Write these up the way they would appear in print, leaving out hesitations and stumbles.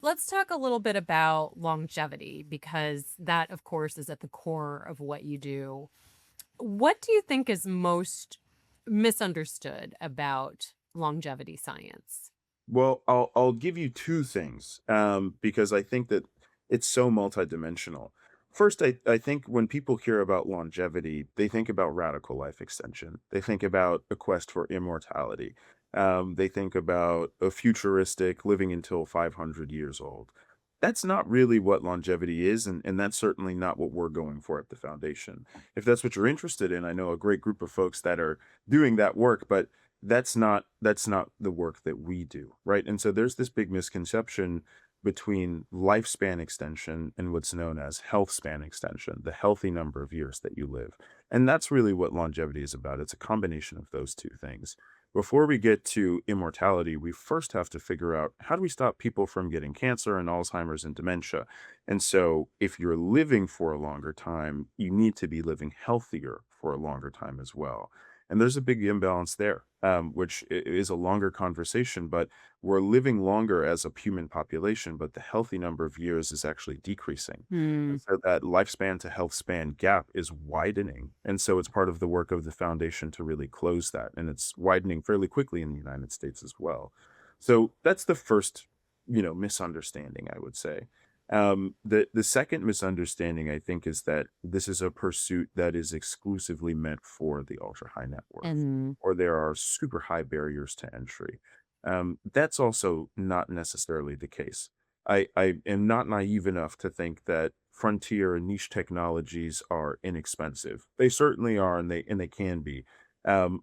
let's talk a little bit about longevity because that, of course, is at the core of what you do. What do you think is most misunderstood about longevity science? Well, I'll give you 2 things, because I think that it's so multidimensional. First, I think when people hear about longevity, they think about radical life extension. They think about a quest for immortality. They think about a futuristic living until 500 years old. That's not really what longevity is, and that's certainly not what we're going for at the foundation. If that's what you're interested in, I know a great group of folks that are doing that work, but that's not the work that we do, right? And so there's this big misconception between lifespan extension and what's known as health span extension, the healthy number of years that you live. And that's really what longevity is about. It's a combination of those two things. Before we get to immortality, we first have to figure out how do we stop people from getting cancer and Alzheimer's and dementia. And so if you're living for a longer time, you need to be living healthier for a longer time as well. And there's a big imbalance there, which is a longer conversation, but we're living longer as a human population, but the healthy number of years is actually decreasing. Hmm. And so that lifespan to health span gap is widening. And so it's part of the work of the foundation to really close that. And it's widening fairly quickly in the United States as well. So that's the first, misunderstanding, I would say. The second misunderstanding, I think, is that this is a pursuit that is exclusively meant for the ultra high net worth, And or there are super high barriers to entry. That's also not necessarily the case. I am not naive enough to think that frontier and niche technologies are inexpensive. They certainly are, and they can be.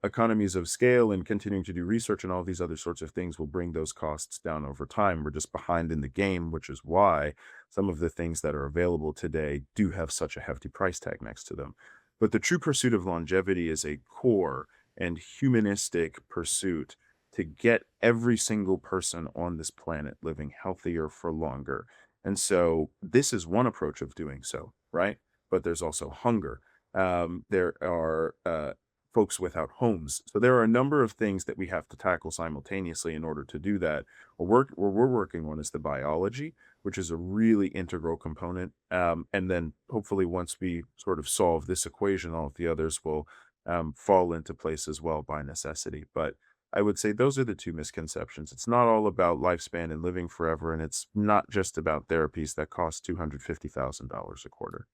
Economies of scale and continuing to do research and all these other sorts of things will bring those costs down over time. We're just behind in the game, which is why some of the things that are available today do have such a hefty price tag next to them. But the true pursuit of longevity is a core and humanistic pursuit to get every single person on this planet living healthier for longer. And so this is one approach of doing so, right? But there's also hunger. There are folks without homes. So there are a number of things that we have to tackle simultaneously in order to do that. What we're working on is the biology, which is a really integral component. And then hopefully once we sort of solve this equation, all of the others will fall into place as well by necessity. But I would say those are the two misconceptions. It's not all about lifespan and living forever, and it's not just about therapies that cost $250,000 a quarter.